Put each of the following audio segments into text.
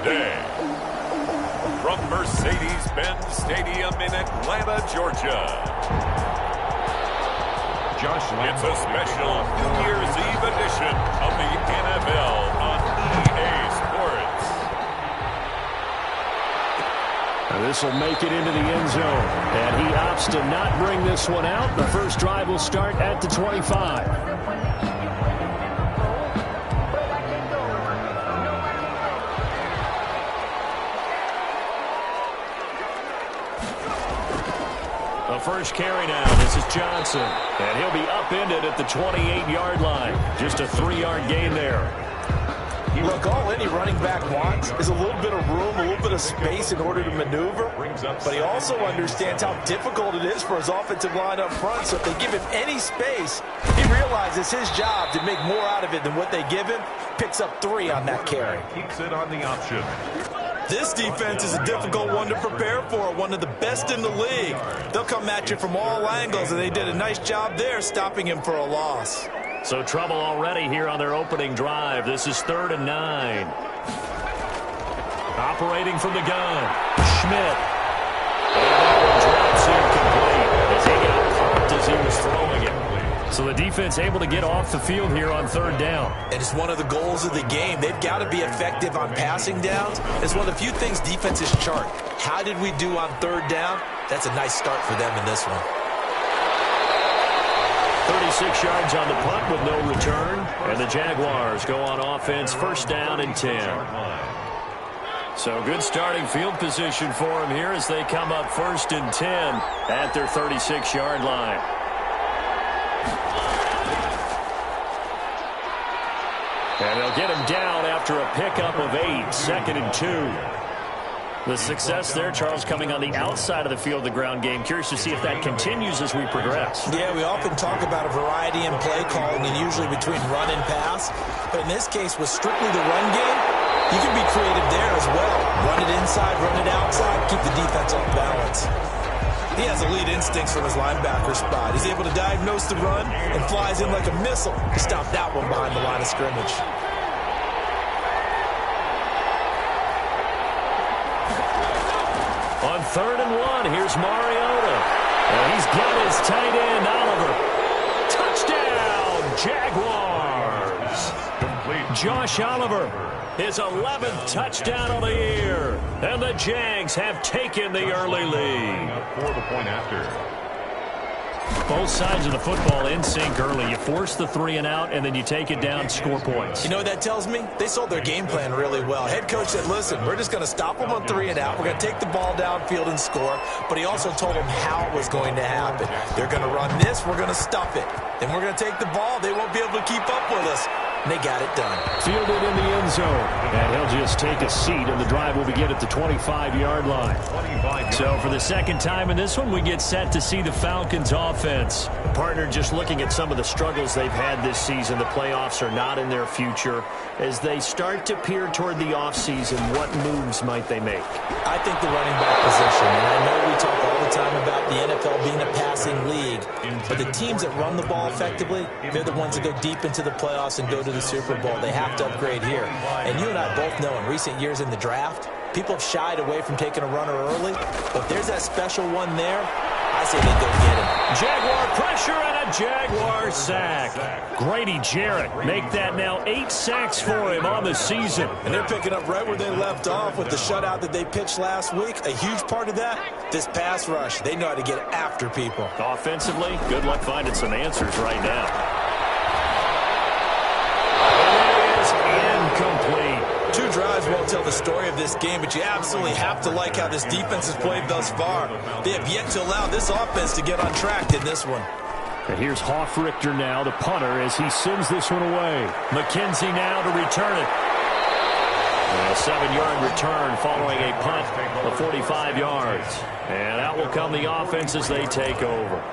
today. From Mercedes-Benz Stadium in Atlanta, Georgia. It's a special New Year's Eve edition of the NFL on EA Sports. This will make it into the end zone, and he opts to not bring this one out. The first drive will start at the 25. The first carry now. This is Johnson, and he'll be upended at the 28-yard line. Just a 3-yard gain there. Look, all any running back wants is a little bit of room, a little bit of space in order to maneuver. But he also understands how difficult it is for his offensive line up front. So if they give him any space, he realizes his job to make more out of it than what they give him. Picks up 3 on that carry. Keeps it on the option. This defense is a difficult one to prepare for, one of the best in the league. They'll come at you from all angles, and they did a nice job there stopping him for a loss. So trouble already here on their opening drive. This is 3rd and 9. Operating from the gun, Schmidt. And that one drops incomplete as he got pumped as he was throwing it. So the defense able to get off the field here on 3rd down. And it's one of the goals of the game. They've got to be effective on passing downs. It's one of the few things defenses chart. How did we do on 3rd down? That's a nice start for them in this one. 36 yards on the punt with no return. And the Jaguars go on offense, 1st down and 10. So good starting field position for them here as they come up 1st and 10 at their 36-yard line. And they'll get him down after a pickup of 8, 2nd and 2. The success there, Charles, coming on the outside of the field, the ground game. Curious to see if that continues as we progress. Yeah, we often talk about a variety in play calling and usually between run and pass. But in this case, with strictly the run game, you can be creative there as well. Run it inside, run it outside, keep the defense off balance. He has elite instincts from his linebacker spot. He's able to diagnose the run and flies in like a missile to stop that one behind the line of scrimmage. On 3rd and 1, here's Mariota. And he's got his tight end, Oliver. Touchdown, Jaguars. Josh Oliver, his 11th touchdown of the year. And the Jags have taken the early lead. For the point after. Both sides of the football in sync early. You force the 3 and out, and then you take it down, score points. You know what that tells me? They sold their game plan really well. Head coach said, listen, we're just going to stop them on 3 and out. We're going to take the ball downfield and score. But he also told them how it was going to happen. They're going to run this. We're going to stuff it. Then we're going to take the ball. They won't be able to keep up with us. And they got it done. Fielded in the end zone. And he'll just take a seat, and the drive will begin at the 25-yard line. So for the second time in this one, we get set to see the Falcons offense. Partner, just looking at some of the struggles they've had this season, the playoffs are not in their future. As they start to peer toward the offseason, what moves might they make? I think the running back position, and I know we talk all the time about the NFL being a passing league, but the teams that run the ball effectively, they're the ones that go deep into the playoffs and go to the Super Bowl. They have to upgrade here. And you and I both know in recent years in the draft, people have shied away from taking a runner early, but if there's that special one there, I say they go get him. Jaguar pressure and a Jaguar sack. Grady Jarrett make that now 8 sacks for him on the season. And they're picking up right where they left off with the shutout that they pitched last week. A huge part of that, this pass rush. They know how to get after people. Offensively, good luck finding some answers right now. It is incomplete. 2 drives won't tell the story of this game, but you absolutely have to like how this defense has played thus far. They have yet to allow this offense to get on track in this one. And here's Hoffrichter now, the punter, as he sends this one away. McKenzie now to return it. And a 7-yard return following a punt of 45 yards. And out will come the offense as they take over.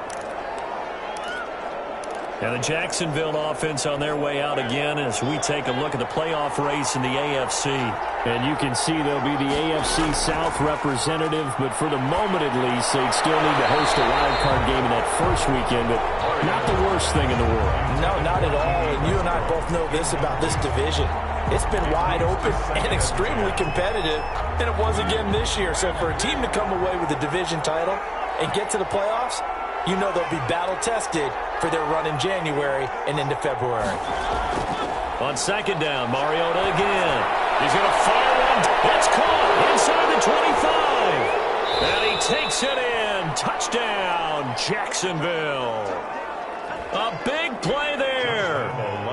And the Jacksonville offense on their way out again as we take a look at the playoff race in the AFC. And you can see they'll be the AFC South representative, but for the moment at least, they'd still need to host a wild card game in that first weekend. But not the worst thing in the world. No, not at all. And you and I both know this about this division. It's been wide open and extremely competitive, and it was again this year. So for a team to come away with the division title and get to the playoffs, you know they'll be battle-tested for their run in January and into February. On second down, Mariota again. He's going to fire one. It's caught inside the 25. And he takes it in. Touchdown, Jacksonville. A big play there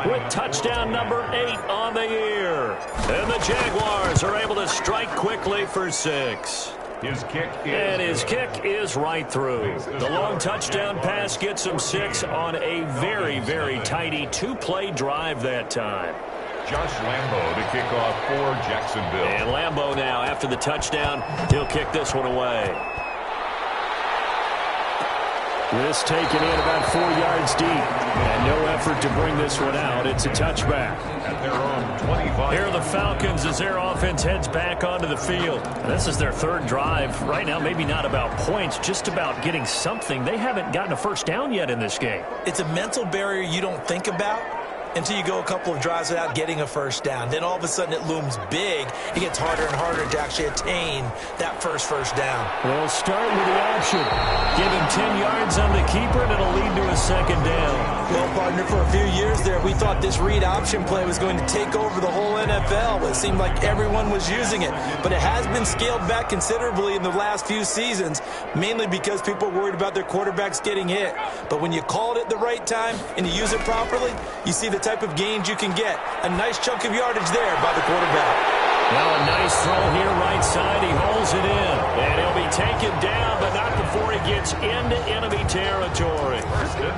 with touchdown number 8 on the year. And the Jaguars are able to strike quickly for 6. His kick is right through. The long touchdown pass gets him 6 on a very, very tidy 2-play drive that time. Josh Lambo to kick off for Jacksonville. And Lambo now, after the touchdown, he'll kick this one away. This taken in about 4 yards deep. And no effort to bring this one out. It's a touchback. At their own 25. Here are the Falcons as their offense heads back onto the field. And this is their 3rd drive. Right now, maybe not about points, just about getting something. They haven't gotten a first down yet in this game. It's a mental barrier you don't think about until you go a couple of drives without getting a first down. Then all of a sudden it looms big. It gets harder and harder to actually attain that first down. They'll start with the option. Give him 10 yards on the keeper, and it'll lead to a 2nd down. Well, partner, for a few years there, we thought this read option play was going to take over the whole NFL. It seemed like everyone was using it. But it has been scaled back considerably in the last few seasons, mainly because people are worried about their quarterbacks getting hit. But when you call it at the right time and you use it properly, you see the type of gains you can get. A nice chunk of yardage there by the quarterback. Now a nice throw here right side. He holds it in. And he'll be taken down, but not before he gets into enemy territory.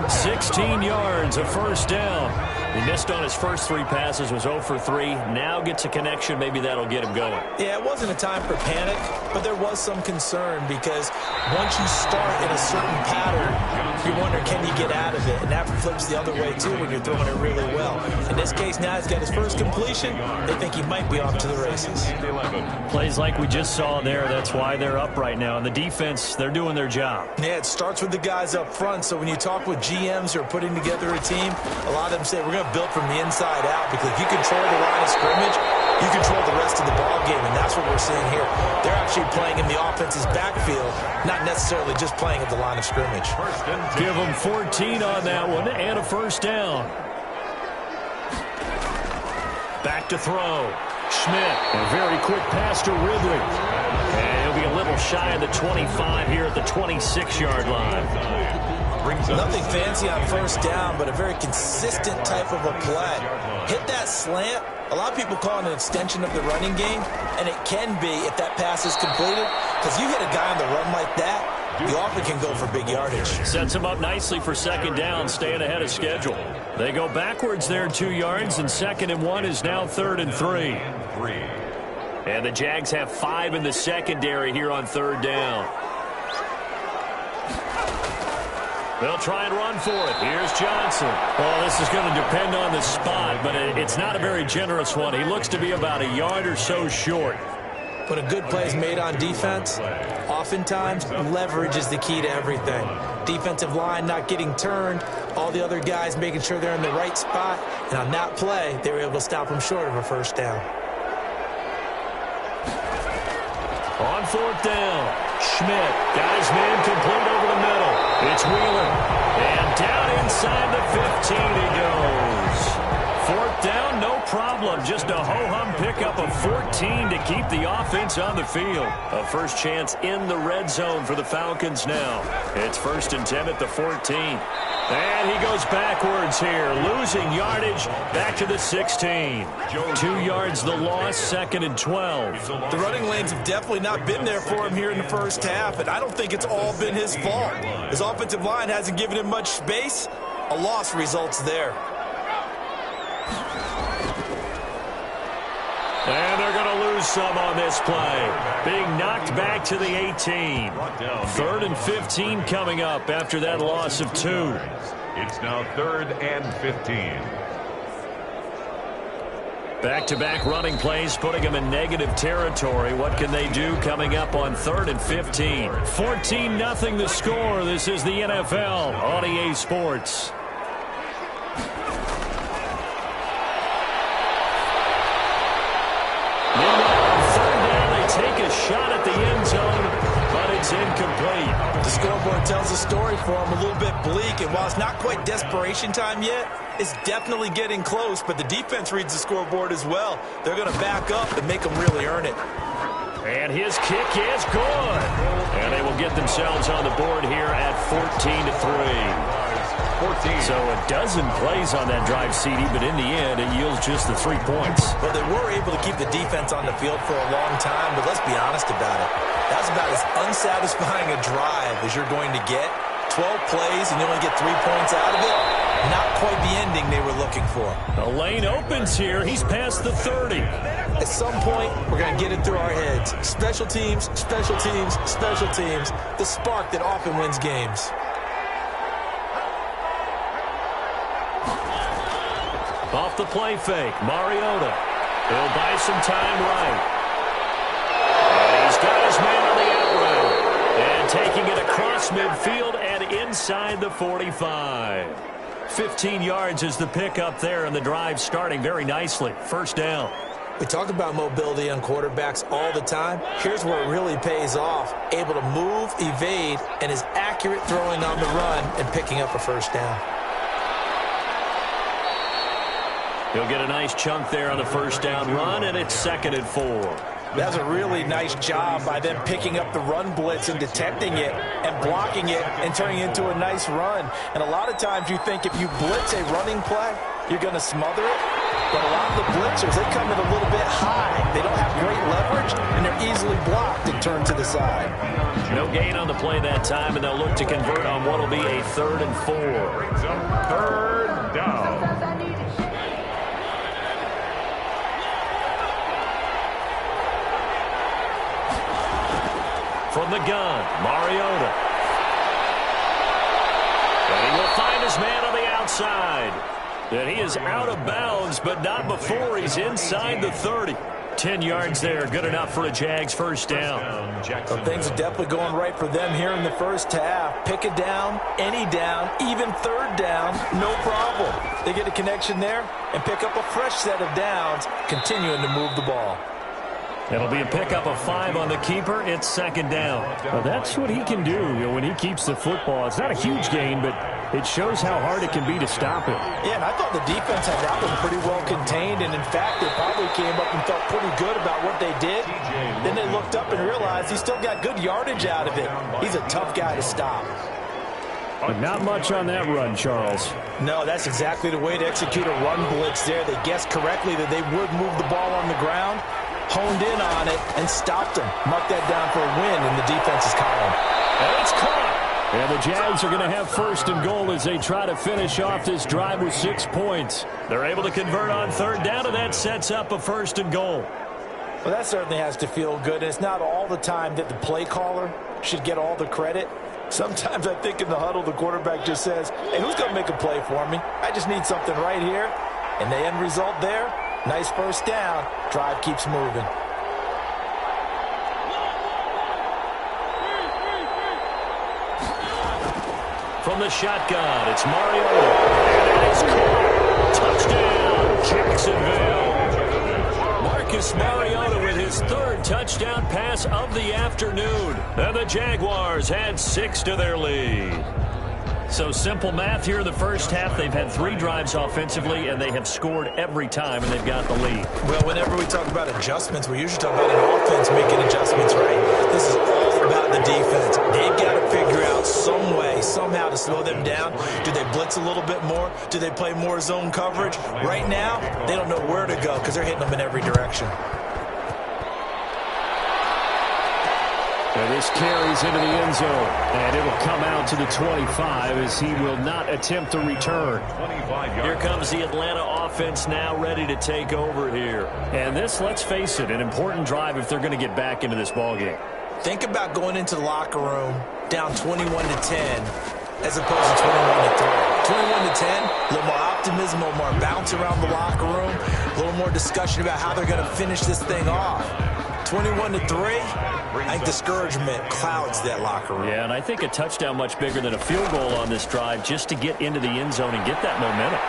16 yards, a first down. He missed on his first 3 passes, was 0 for 3. Now gets a connection. Maybe that'll get him going. Yeah, it wasn't a time for panic, but there was some concern because once you start in a certain pattern, you wonder, can you get out of it? And that flips the other way, too, when you're throwing it really well. In this case, now he's got his first completion. They think he might be off to the races. Plays like we just saw there. That's why they're up right now. And the defense, they're doing their job. Yeah, it starts with the guys up front. So when you talk with GMs who are putting together a team, a lot of them say, we're going to build from the inside out, because if you control the line of scrimmage, you control the rest of the ball game, and that's what we're seeing here. They're actually playing in the offense's backfield, not necessarily just playing at the line of scrimmage. Give them 14 on that one and a first down. Back to throw. Schmidt, a very quick pass to Ridley. And he'll be a little shy of the 25 here at the 26-yard line. Nothing fancy on first down, but a very consistent type of a play. Hit that slant. A lot of people call it an extension of the running game, and it can be if that pass is completed, because you hit a guy on the run like that, you often can go for big yardage. Sets him up nicely for 2nd down, staying ahead of schedule. They go backwards there 2 yards, and 2nd and 1 is now 3rd and 3. And the Jags have 5 in the secondary here on 3rd down. They'll try and run for it. Here's Johnson. Well, this is going to depend on the spot, but it's not a very generous one. He looks to be about a yard or so short. When a good play is made on defense, oftentimes leverage is the key to everything. Defensive line not getting turned, all the other guys making sure they're in the right spot, and on that play, they were able to stop him short of a first down. On 4th down, Schmidt got his man complete over the middle. It's Wheeler, and down inside the 15 he goes. 4th down, no problem. Just a ho-hum pickup of 14 to keep the offense on the field. A first chance in the red zone for the Falcons now. It's 1st and 10 at the 14. And he goes backwards here, losing yardage back to the 16. 2 yards the loss, 2nd and 12. The running lanes have definitely not been there for him here in the first half, and I don't think it's all been his fault. His offensive line hasn't given him much space. A loss results there. And they're going to lose some on this play. Being knocked back to the 18. 3rd and 15 coming up after that loss of 2. It's now 3rd and 15. Back-to-back running plays, putting them in negative territory. What can they do coming up on 3rd and 15? 14-0 the score. This is the NFL on EA Sports. Meanwhile, on 3rd down, they take a shot at the end zone, but it's incomplete. The scoreboard tells a story for them, a little bit bleak, and while it's not quite desperation time yet, it's definitely getting close, but the defense reads the scoreboard as well. They're going to back up and make them really earn it. And his kick is good. And they will get themselves on the board here at 14-3. So a dozen plays on that drive, CD, but in the end, it yields just the 3 points. Well, they were able to keep the defense on the field for a long time, but let's be honest about it. That's about as unsatisfying a drive as you're going to get. 12 plays and you only get 3 points out of it. Not quite the ending they were looking for. The lane opens here. He's past the 30. At some point, we're going to get it through our heads. Special teams, special teams, special teams. The spark that often wins games. Off the play fake, Mariota. He'll buy some time right. And he's got his man on the out route. And taking it across midfield and inside the 45. 15 yards is the pickup there, and the drive starting very nicely. First down. We talk about mobility on quarterbacks all the time. Here's where it really pays off. Able to move, evade, and is accurate throwing on the run and picking up a first down. He'll get a nice chunk there on the first down run, and it's 2nd and 4. That's a really nice job by them picking up the run blitz and detecting it and blocking it and turning it into a nice run. And a lot of times you think if you blitz a running play, you're going to smother it. But a lot of the blitzers, they come in a little bit high. They don't have great leverage, and they're easily blocked and turned to the side. No gain on the play that time, and they'll look to convert on what will be a 3rd and 4. 3rd down. From the gun, Mariota. And he will find his man on the outside. And he is out of bounds, but not before he's inside the 30. 10 yards there, good enough for a Jags first down. Well, things are definitely going right for them here in the first half. Pick a down, any down, even 3rd down, no problem. They get a connection there and pick up a fresh set of downs, continuing to move the ball. It'll be a pickup of 5 on the keeper. It's 2nd down. Well, that's what he can do, when he keeps the football. It's not a huge gain, but it shows how hard it can be to stop him. Yeah, and I thought the defense had that one pretty well contained, and in fact, they probably came up and felt pretty good about what they did. Then they looked up and realized he still got good yardage out of it. He's a tough guy to stop. But not much on that run, Charles. No, that's exactly the way to execute a run blitz there. They guessed correctly that they would move the ball on the ground, honed in on it, and stopped them. Mark that down for a win in the defense's column. And it's caught. And the Jags are going to have 1st and goal as they try to finish off this drive with 6 points. They're able to convert on 3rd down, and that sets up a 1st and goal. Well, that certainly has to feel good. It's not all the time that the play caller should get all the credit. Sometimes I think in the huddle, the quarterback just says, hey, who's going to make a play for me? I just need something right here. And the end result there, nice first down. Drive keeps moving. From the shotgun, it's Mariota. And it is caught. Touchdown, Jacksonville. Marcus Mariota with his 3rd touchdown pass of the afternoon. And the Jaguars add 6 to their lead. So simple math here in the first half. They've had 3 drives offensively, and they have scored every time, and they've got the lead. Well, whenever we talk about adjustments, we usually talk about an offense making adjustments, right? This is all about the defense. They've got to figure out some way, somehow to slow them down. Do they blitz a little bit more? Do they play more zone coverage? Right now, they don't know where to go because they're hitting them in every direction. And this carries into the end zone, and it will come out to the 25 as he will not attempt to return. Here comes the Atlanta offense now ready to take over here. And this, let's face it, an important drive if they're going to get back into this ballgame. Think about going into the locker room down 21-10 as opposed to 21-3. 21-10, a little more optimism, a little more bounce around the locker room, a little more discussion about how they're going to finish this thing off. 21-3, I think discouragement clouds that locker room. Yeah, and I think a touchdown much bigger than a field goal on this drive just to get into the end zone and get that momentum.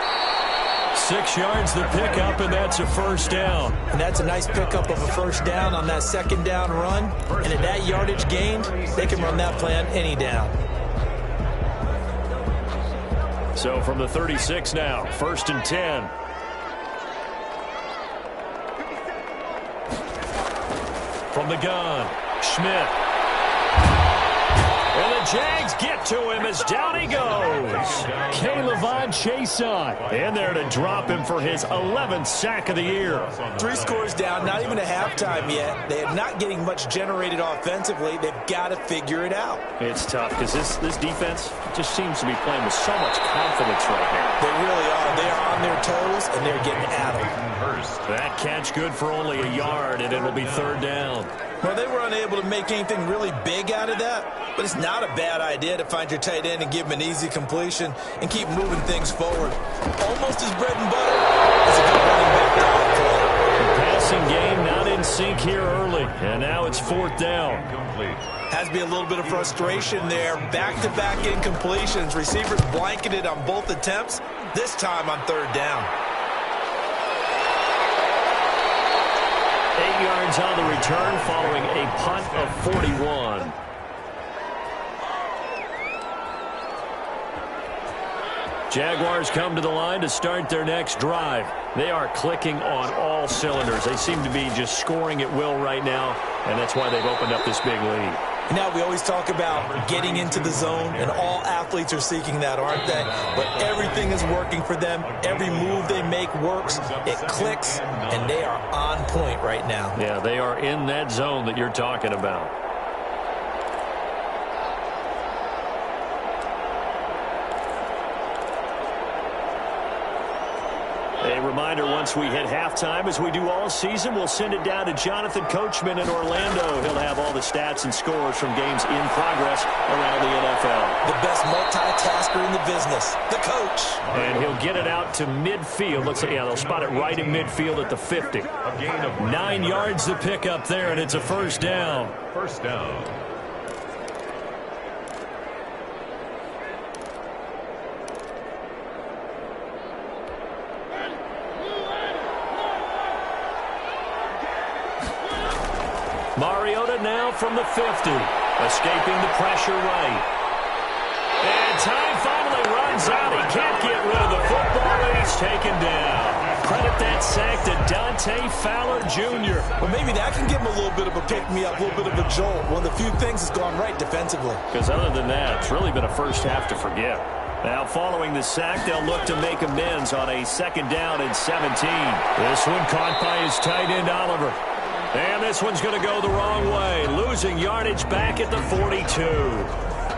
6 yards the pickup, and that's a first down. And that's a nice pickup of a first down on that second down run. And at that yardage gained, they can run that play on any down. So from the 36 now, 1st and 10. From the gun, Schmidt. And the Jags get to him as down he goes. K'Lavon Chaisson in there to drop him for his 11th sack of the year. 3 scores down, not even a halftime yet. They are not getting much generated offensively. They've got to figure it out. It's tough because this defense just seems to be playing with so much confidence right now. They really are. They are on their toes, and they're getting at them. That catch good for only a yard, and it'll be 3rd down. Well, they were unable to make anything really big out of that, but it's not a bad idea to find your tight end and give him an easy completion and keep moving things forward. Almost his bread and butter is a good running back dive play. The passing game not in sync here early, and now it's 4th down. Has to be a little bit of frustration there. Back-to-back incompletions. Receivers blanketed on both attempts, this time on 3rd down. 8 yards on the return following a punt of 41. Jaguars come to the line to start their next drive. They are clicking on all cylinders. They seem to be just scoring at will right now, and that's why they've opened up this big lead. Now, we always talk about getting into the zone, and all athletes are seeking that, aren't they? But everything is working for them. Every move they make works. It clicks, and they are on point right now. Yeah, they are in that zone that you're talking about. A reminder, once we hit halftime, as we do all season, we'll send it down to Jonathan Coachman in Orlando. He'll have all the stats and scores from games in progress around the NFL. The best multitasker in the business, the coach. And he'll get it out to midfield. Looks like, yeah, they'll spot it right in midfield at the 50. 9 yards to pick up there, and it's a first down. First down. Mariota now from the 50, escaping the pressure right. And time finally runs out. He can't get rid of the football, and he's taken down. Credit that sack to Dante Fowler Jr. Well, maybe that can give him a little bit of a pick-me-up, a little bit of a jolt. One of the few things that's gone right defensively. Because other than that, it's really been a first half to forget. Now, following the sack, they'll look to make amends on a 2nd down and 17. This one caught by his tight end, Oliver. And this one's going to go the wrong way, losing yardage back at the 42.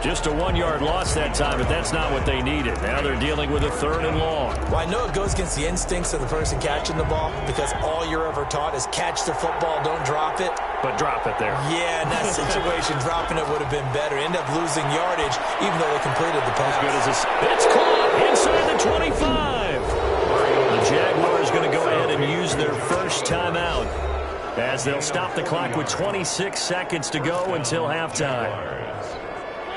Just a 1-yard loss that time, but that's not what they needed. Now they're dealing with a 3rd and long. Well, I know it goes against the instincts of the person catching the ball because all you're ever taught is catch the football, don't drop it. But drop it there. Yeah, in that situation, dropping it would have been better. End up losing yardage, even though they completed the pass. As good as this. It's caught inside the 25. The Jaguars going to go ahead and use their first timeout, as they'll stop the clock with 26 seconds to go until halftime.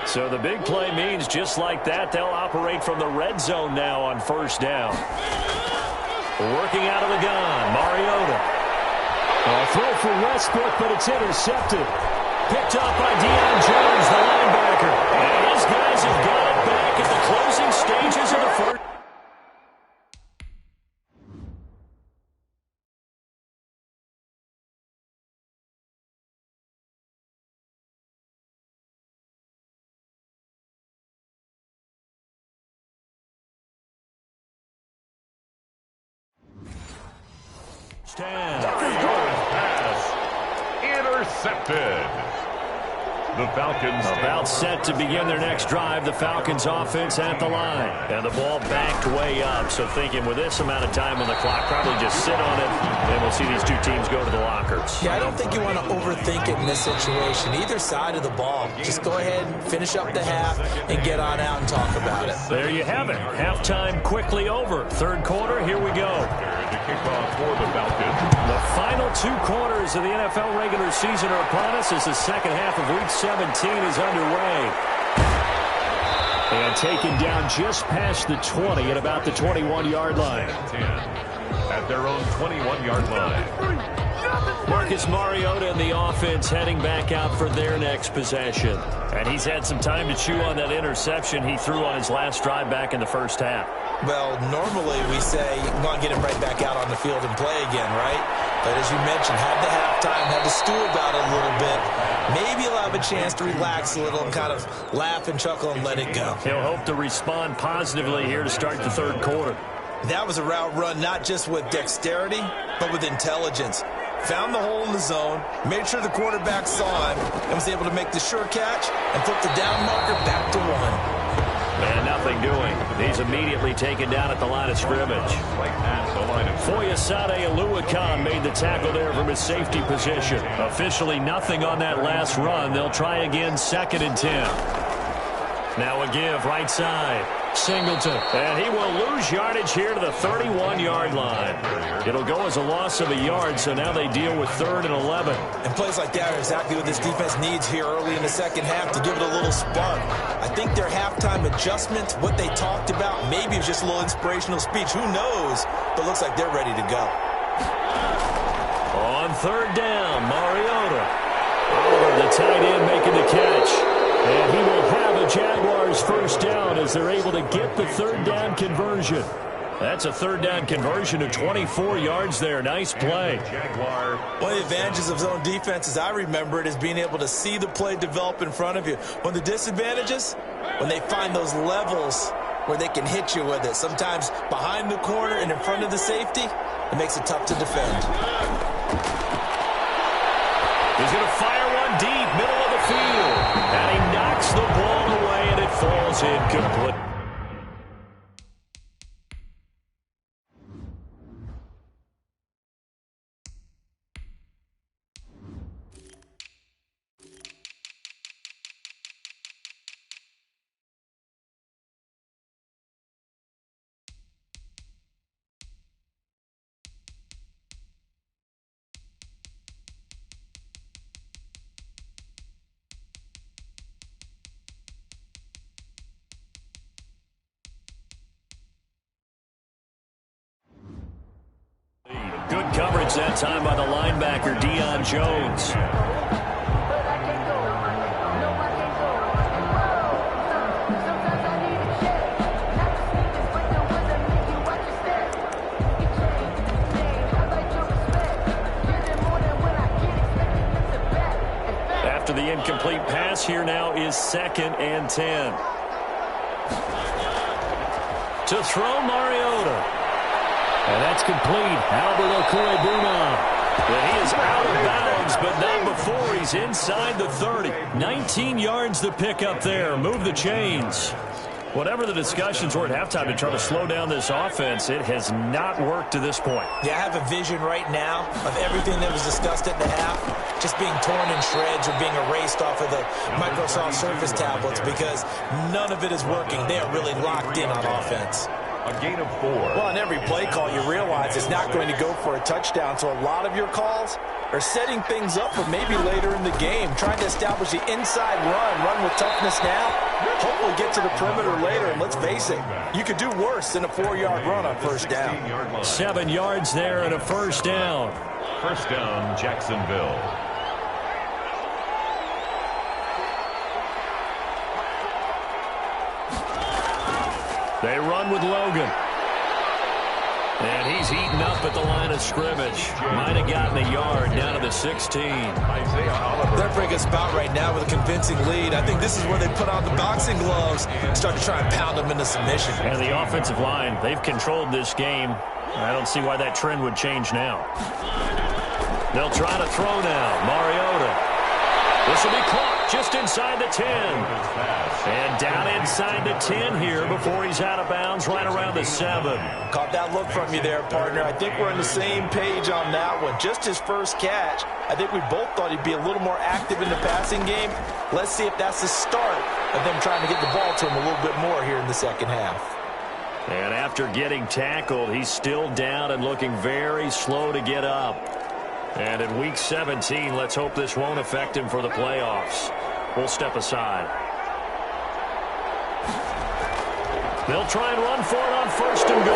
So the big play means just like that, they'll operate from the red zone now on 1st down. Working out of the gun, Mariota. A throw for Westbrook, but it's intercepted. Picked up by Deion Jones, the linebacker. And his guys have got it back at the closing stages of the first. Pass intercepted. The Falcons about set to begin their next drive. The Falcons offense at the line. And the ball backed way up. So thinking with this amount of time on the clock, probably just sit on it, and we'll see these two teams go to the lockers. Yeah, I don't think you want to overthink it in this situation. Either side of the ball. Just go ahead and finish up the half and get on out and talk about it. There you have it. Halftime quickly over. Third quarter, here we go. The kickoff for the Falcons. The final 2 quarters of the NFL regular season are upon us as the second half of Week 17 is underway. And taken down just past the 20 at about the 21-yard line. At their own 21-yard line. Marcus Mariota and the offense heading back out for their next possession. And he's had some time to chew on that interception he threw on his last drive back in the first half. Well, normally we say you want to get him right back out on the field and play again, right? But as you mentioned, had the halftime, had to stew about it a little bit. Maybe he'll have a chance to relax a little and kind of laugh and chuckle and let it go. He'll hope to respond positively here to start the third quarter. That was a route run not just with dexterity, but with intelligence. Found the hole in the zone, made sure the quarterback saw him, and was able to make the sure catch and flip the down marker back to 1. And nothing doing. He's immediately taken down at the line of scrimmage. Right at the line of Foyesade Oluwakan made the tackle there from his safety position. Officially nothing on that last run. They'll try again, 2nd and 10. Now a give, right side. Singleton. And he will lose yardage here to the 31-yard line. It'll go as a loss of a yard, so now they deal with 3rd and 11. And plays like that are exactly what this defense needs here early in the second half to give it a little spark. I think their halftime adjustments, what they talked about, maybe it was just a little inspirational speech. Who knows? But looks like they're ready to go. On 3rd down, Mariota. Oliver, the tight end, making the catch. And he will have a Jaguars first down as they're able to get the 3rd down conversion. That's a 3rd down conversion of 24 yards there. Nice play. One of the advantages of zone defense, as I remember it, is being able to see the play develop in front of you. One of the disadvantages, when they find those levels where they can hit you with it. Sometimes behind the corner and in front of the safety, it makes it tough to defend. He's going to fire one deep, middle of the field. And he knocks the ball away, and it falls incomplete. Good coverage that time by the linebacker, Deion Jones. After the incomplete pass, here now is 2nd and 10. To throw, Mariota. And that's complete. Albert Okwuegbunam. And he is out of bounds, but not before he's inside the 30. 19 yards to pick up there. Move the chains. Whatever the discussions were at halftime to try to slow down this offense, it has not worked to this point. Yeah, I have a vision right now of everything that was discussed at the half just being torn in shreds or being erased off of the Microsoft Surface tablets because none of it is working. They are really locked in on offense. A gain of 4. Well, on every play call, you realize it's not going to go for a touchdown. So a lot of your calls are setting things up for maybe later in the game, trying to establish the inside run with toughness now, hopefully get to the perimeter later. And let's face it, you could do worse than a 4-yard run on first down. 7 yards there and a first down. First down, Jacksonville. They run with Logan. And he's eaten up at the line of scrimmage. Might have gotten a yard down to the 16. They're breaking a spot right now with a convincing lead. I think this is where they put on the boxing gloves and start to try and pound them into submission. And the offensive line, they've controlled this game. I don't see why that trend would change now. They'll try to throw now. Mariota. This will be caught just inside the 10. And down inside the 10 here before he's out of bounds right around the 7. Caught that look from you there, partner. I think we're on the same page on that one. Just his first catch. I think we both thought he'd be a little more active in the passing game. Let's see if that's the start of them trying to get the ball to him a little bit more here in the second half. And after getting tackled, he's still down and looking very slow to get up. And in Week 17, let's hope this won't affect him for the playoffs. We'll step aside. They'll try and run for it on 1st and goal.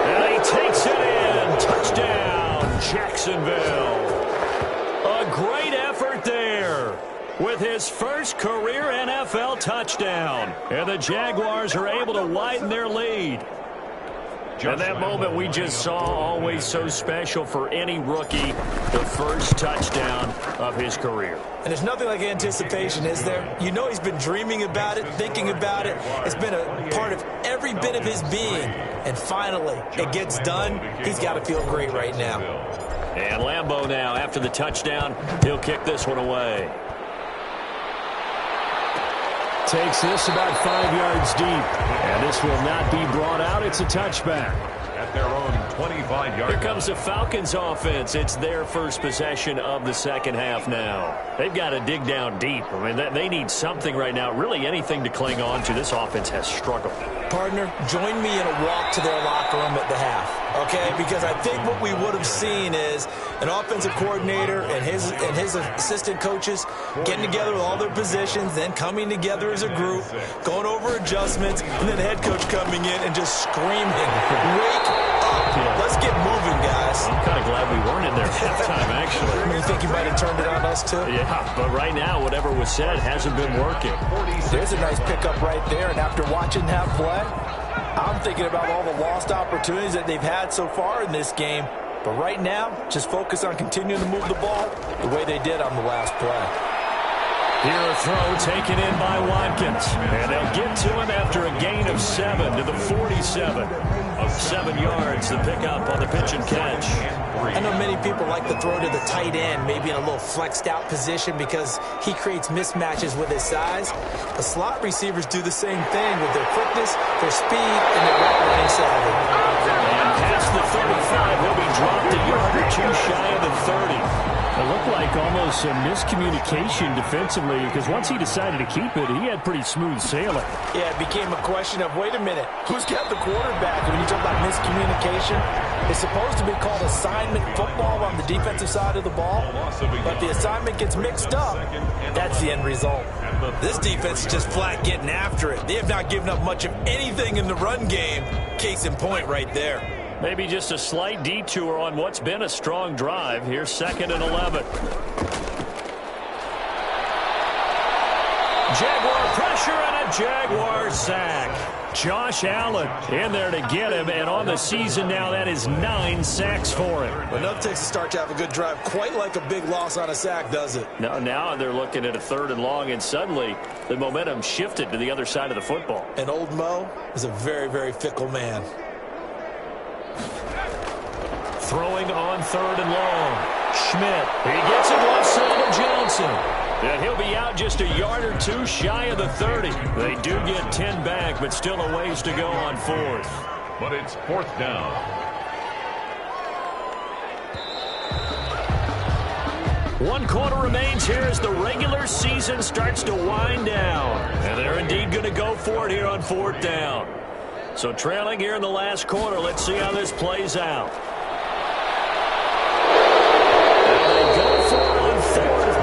And he takes it in. Touchdown, Jacksonville. A great effort there with his first career NFL touchdown. And the Jaguars are able to widen their lead. And that moment we just saw, always so special for any rookie, the first touchdown of his career. And there's nothing like anticipation, is there? You know he's been dreaming about it, thinking about it. It's been a part of every bit of his being. And finally, it gets done. He's got to feel great right now. And Lambeau now, after the touchdown, he'll kick this one away. Takes this about 5 yards deep. And this will not be brought out. It's a touchback. At their own 25-yard Here comes the Falcons offense. It's their first possession of the second half now. They've got to dig down deep. I mean, they need something right now, really anything to cling on to. This offense has struggled. Partner, join me in a walk to their locker room at the half, okay? Because I think what we would have seen is an offensive coordinator and his assistant coaches getting together with all their positions, then coming together as a group, going over adjustments, and then the head coach coming in and just screaming, "Wake up. Let's get moving, guys." I'm kind of glad we weren't in there at halftime, actually. You think he might have turned it on us, too? Yeah, but right now, whatever was said hasn't been working. There's a nice pickup right there, and after watching that play, I'm thinking about all the lost opportunities that they've had so far in this game. But right now, just focus on continuing to move the ball the way they did on the last play. Here a throw taken in by Watkins. And they'll get to him after a gain of 7 to the 47. 7 yards, the pickup on the pitch and catch. I know many people like to throw to the tight end, maybe in a little flexed out position because he creates mismatches with his size. The slot receivers do the same thing with their quickness, their speed, and their route running savvy. And past the 35, he'll be dropped a yard or two shy of the 30. It looked like almost a miscommunication defensively because once he decided to keep it, he had pretty smooth sailing. Yeah, it became a question of, wait a minute, who's got the quarterback? And when you talk about miscommunication, it's supposed to be called assignment football on the defensive side of the ball, but the assignment gets mixed up. That's the end result. This defense is just flat getting after it. They have not given up much of anything in the run game. Case in point right there. Maybe just a slight detour on what's been a strong drive. Here's 2nd and 11. Jaguar pressure and a Jaguar sack. Josh Allen in there to get him, and on the season now, that is 9 sacks for him. Enough takes a start to have a good drive, quite like a big loss on a sack, does it? Now they're looking at a 3rd and long, and suddenly the momentum shifted to the other side of the football. And old Mo is a very, very fickle man. Throwing on 3rd and long. Schmidt. He gets it left side of Johnson. And he'll be out just a yard or two shy of the 30. They do get 10 back, but still a ways to go on 4th. But it's 4th down. One quarter remains here as the regular season starts to wind down. And they're indeed going to go for it here on 4th down. So trailing here in the last quarter, let's see how this plays out.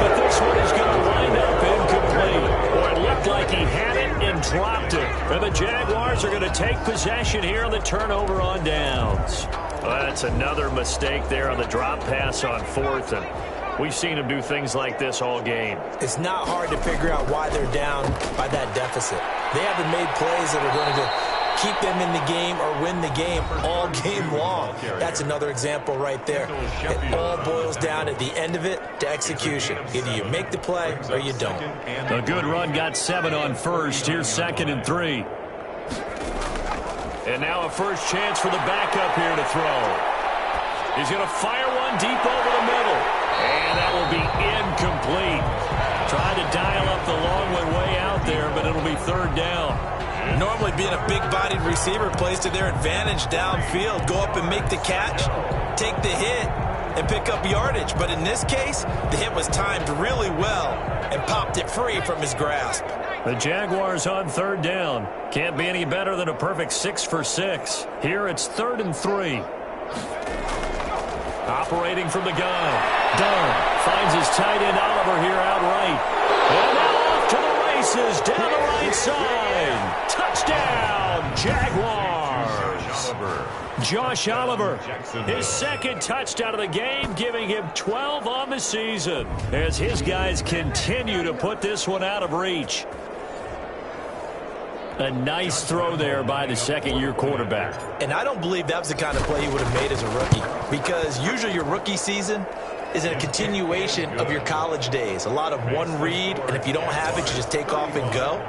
But this one is going to wind up incomplete. Or it looked like he had it and dropped it. And the Jaguars are going to take possession here on the turnover on downs. Well, that's another mistake there on the drop pass on 4th. And we've seen him do things like this all game. It's not hard to figure out why they're down by that deficit. They haven't made plays that are going to keep them in the game or win the game all game long. That's another example right there. It all boils down at the end of it to execution. Either you make the play or you don't. A good run got 7 on 1st. Here's 2nd and 3. And now a first chance for the backup here to throw. He's going to fire one deep over the middle. And that will be incomplete. Trying to dial up the long way out there, but it'll be third down. Normally being a big-bodied receiver plays to their advantage downfield. Go up and make the catch, take the hit, and pick up yardage. But in this case, the hit was timed really well and popped it free from his grasp. The Jaguars on third down. Can't be any better than a perfect 6 for 6. Here it's 3rd and 3. Operating from the gun. Dunn finds his tight end Oliver here outright. And now off to the races down the right side. Touchdown, Jaguars. Josh Oliver, his second touchdown of the game, giving him 12 on the season as his guys continue to put this one out of reach. A nice throw there by the second-year quarterback. And I don't believe that was the kind of play he would have made as a rookie, because usually your rookie season is a continuation of your college days. A lot of one read, and if you don't have it, you just take off and go.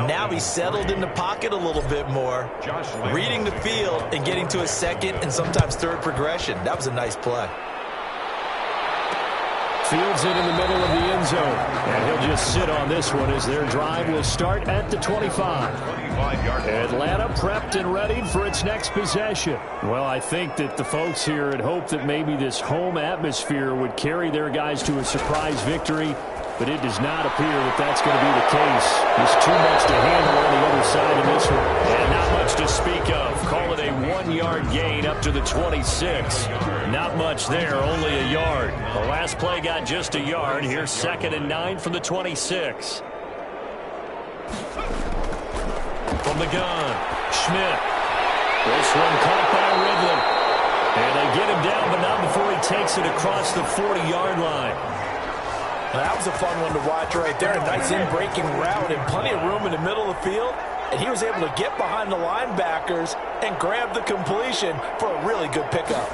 Now he's settled in the pocket a little bit more, reading the field and getting to a second and sometimes third progression. That was a nice play. Fields it in the middle of the end zone. And he'll just sit on this one as their drive will start at the 25. Atlanta prepped and ready for its next possession. Well, I think that the folks here had hoped that maybe this home atmosphere would carry their guys to a surprise victory, but it does not appear that that's going to be the case. There's too much to handle on the other side of this one. And not much to speak of. Call it a 1-yard gain up to the 26. Not much there, only a yard. The last play got just a yard. Here's 2nd and 9 from the 26. From the gun, Schmidt. This one caught by Ridley. And they get him down, but not before he takes it across the 40-yard line. Well, that was a fun one to watch right there. A nice in-breaking route and plenty of room in the middle of the field. And he was able to get behind the linebackers and grab the completion for a really good pickup.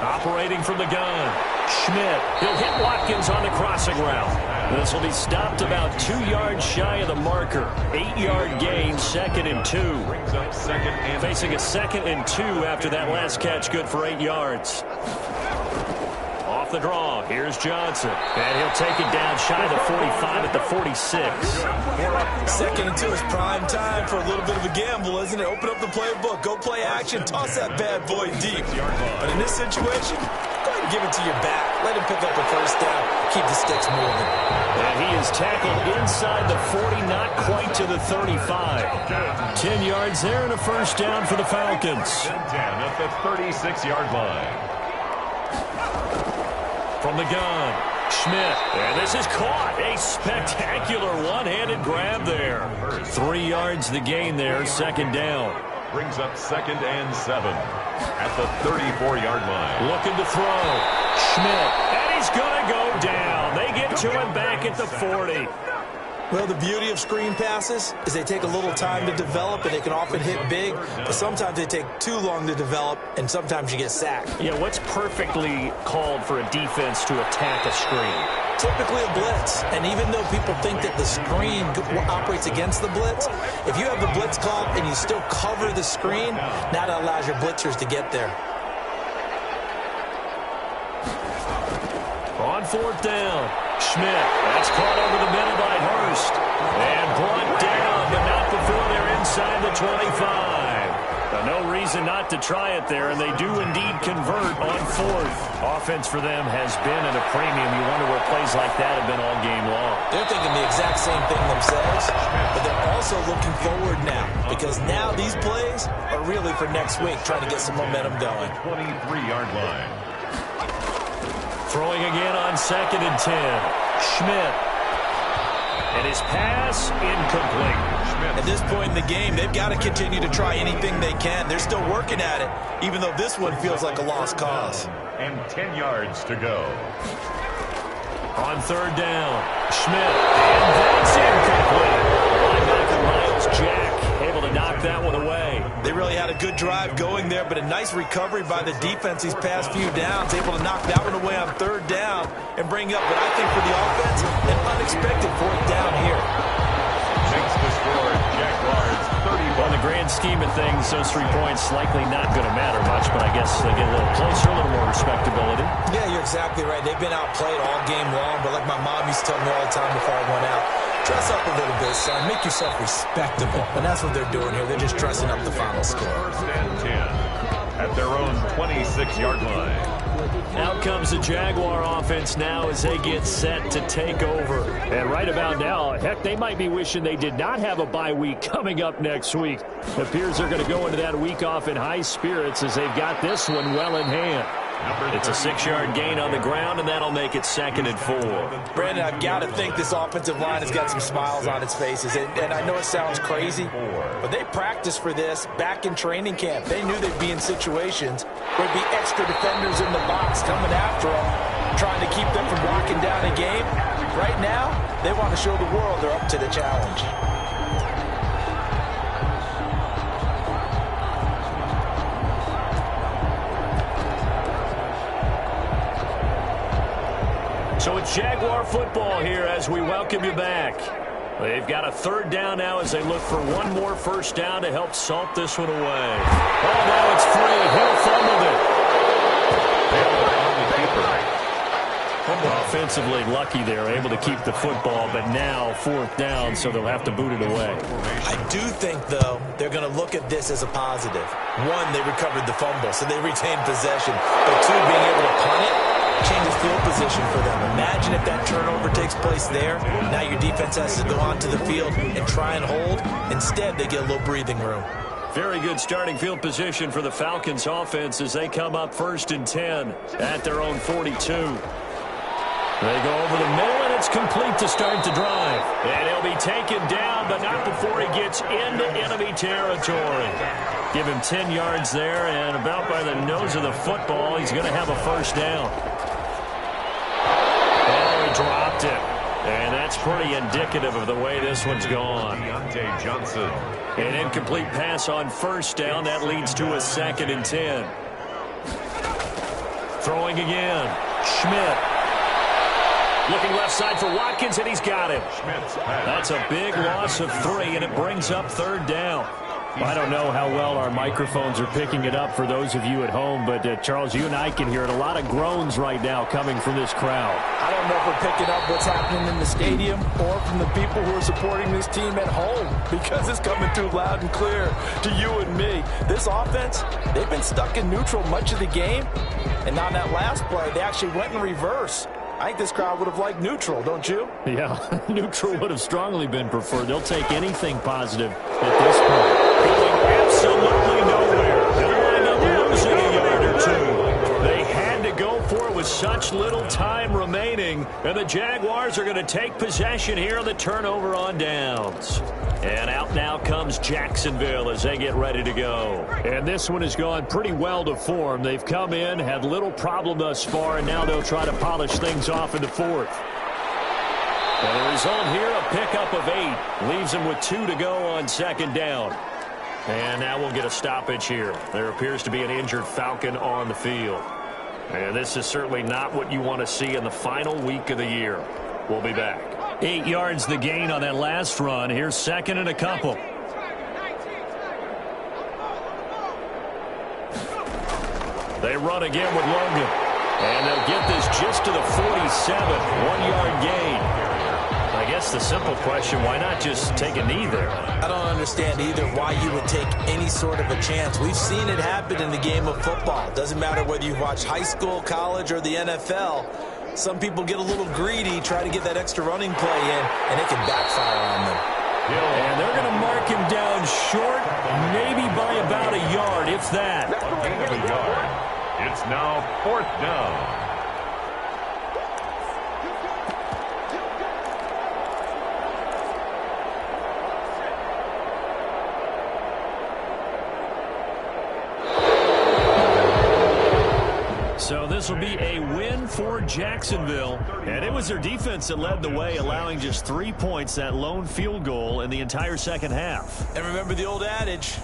Operating from the gun, Schmidt. He'll hit Watkins on the crossing route. This will be stopped about 2 yards shy of the marker. 8-yard gain, 2nd and 2. Facing a 2nd and 2 after that last catch, good for 8 yards. Off the draw, here's Johnson. And he'll take it down shy of the 45 at the 46. 2nd and 2 is prime time for a little bit of a gamble, isn't it? Open up the playbook, go play action, toss that bad boy deep. But in this situation, go ahead and give it to your back. Let him pick up a first down, keep the sticks moving. And he is tackled inside the 40, not quite to the 35. 10 yards there and a first down for the Falcons. Down at the 36-yard line. From the gun, Schmidt. And this is caught. A spectacular one-handed grab there. 3 yards the gain there, 2nd down. Brings up 2nd and 7 at the 34-yard line. Looking to throw. Schmidt. And he's going to go down. They get to him back at the 40. Well, the beauty of screen passes is they take a little time to develop, and they can often hit big, but sometimes they take too long to develop, and sometimes you get sacked. Yeah, what's perfectly called for a defense to attack a screen? Typically a blitz, and even though people think that the screen operates against the blitz, if you have the blitz called and you still cover the screen, now that allows your blitzers to get there. On 4th down, Schmidt. That's caught over the middle by Hurst. And brought down, but not before they're inside the 25. No reason not to try it there, and they do indeed convert on 4th. Offense for them has been at a premium. You wonder where plays like that have been all game long. They're thinking the exact same thing themselves, but they're also looking forward now, because now these plays are really for next week, trying to get some momentum going. 23-yard line. Throwing again on 2nd and 10. Schmidt. And his pass incomplete. At this point in the game, they've got to continue to try anything they can. They're still working at it, even though this one feels like a lost cause. And 10 yards to go. On 3rd down, Schmidt. And that's incomplete. Linebacker Miles Jack able to knock that one away. They really had a good drive going there, but a nice recovery by the defense these past few downs, able to knock that one away on 3rd down and bring up what I think for the offense, an unexpected 4th down here. Makes the score, Jaguars 30. On the grand scheme of things, those 3 points likely not going to matter much, but I guess they get a little closer, a little more respectability. Yeah, you're exactly right. They've been outplayed all game long, but like my mom used to tell me all the time before I went out, dress up a little bit, son. Make yourself respectable. And that's what they're doing here. They're just dressing up the final score. First and 10 at their own 26-yard line. Out comes the Jaguar offense now as they get set to take over. And right about now, heck, they might be wishing they did not have a bye week coming up next week. It appears they're going to go into that week off in high spirits as they've got this one well in hand. It's a 6-yard gain on the ground, and that'll make it 2nd and 4. Brandon, I've got to think this offensive line has got some smiles on its faces. And I know it sounds crazy, but they practiced for this back in training camp. They knew they'd be in situations where there'd be extra defenders in the box coming after them, trying to keep them from locking down a game. Right now, they want to show the world they're up to the challenge. So it's Jaguar football here as we welcome you back. They've got a 3rd down now as they look for one more first down to help salt this one away. Oh, now it's free. Hill fumbled it. Offensively lucky they're able to keep the football, but now 4th down, so they'll have to boot it away. I do think, though, they're going to look at this as a positive. 1, they recovered the fumble, so they retained possession. But 2, being able to punt it changes field position for them. Imagine if that turnover takes place there. Now your defense has to go onto the field and try and hold. Instead, they get a little breathing room. Very good starting field position for the Falcons offense as they come up 1st and 10 at their own 42. They go over the middle, and it's complete to start the drive. And he'll be taken down, but not before he gets into enemy territory. Give him 10 yards there, and about by the nose of the football, he's going to have a first down. Oh, he dropped it. And that's pretty indicative of the way this one's gone. Johnson. An incomplete pass on first down. That leads to a 2nd and 10. Throwing again. Schmidt. Looking left side for Watkins, and he's got him. That's a big loss of 3, and it brings up 3rd down. I don't know how well our microphones are picking it up for those of you at home, but Charles, you and I can hear it. A lot of groans right now coming from this crowd. I don't know if we're picking up what's happening in the stadium or from the people who are supporting this team at home, because it's coming through loud and clear to you and me. This offense, they've been stuck in neutral much of the game, and on that last play, they actually went in reverse. I think this crowd would have liked neutral, don't you? Yeah, neutral would have strongly been preferred. They'll take anything positive at this point. Going absolutely nowhere. They'll wind up losing a yard or 2. They had to go for it with such little time remaining, and the Jaguars are going to take possession here on the turnover on downs. And out now comes Jacksonville as they get ready to go. And this one has gone pretty well to form. They've come in, had little problem thus far, and now they'll try to polish things off in the 4th. And the result here, a pickup of 8. Leaves them with 2 to go on 2nd down. And now we'll get a stoppage here. There appears to be an injured Falcon on the field. And this is certainly not what you want to see in the final week of the year. We'll be back. 8 yards the gain on that last run. Here's 2nd and a couple. They run again with Logan. And they'll get this just to the 47. 1-yard gain. I guess the simple question, why not just take a knee there? I don't understand either why you would take any sort of a chance. We've seen it happen in the game of football. It doesn't matter whether you watch high school, college, or the NFL. Some people get a little greedy, try to get that extra running play in, and it can backfire on them. And they're going to mark him down short, maybe by about a yard, if that. It's now 4th down. So this will be a win for Jacksonville. And it was their defense that led the way, allowing just 3 points, that lone field goal in the entire second half. And remember the old adage,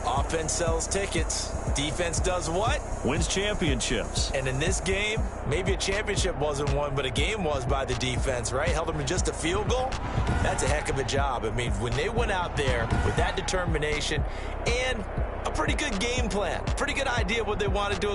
Offense sells tickets. Defense does what? Wins championships. And in this game, maybe a championship wasn't won, but a game was by the defense, right? Held them to just a field goal. That's a heck of a job. I mean, when they went out there with that determination and a pretty good game plan, pretty good idea of what they wanted to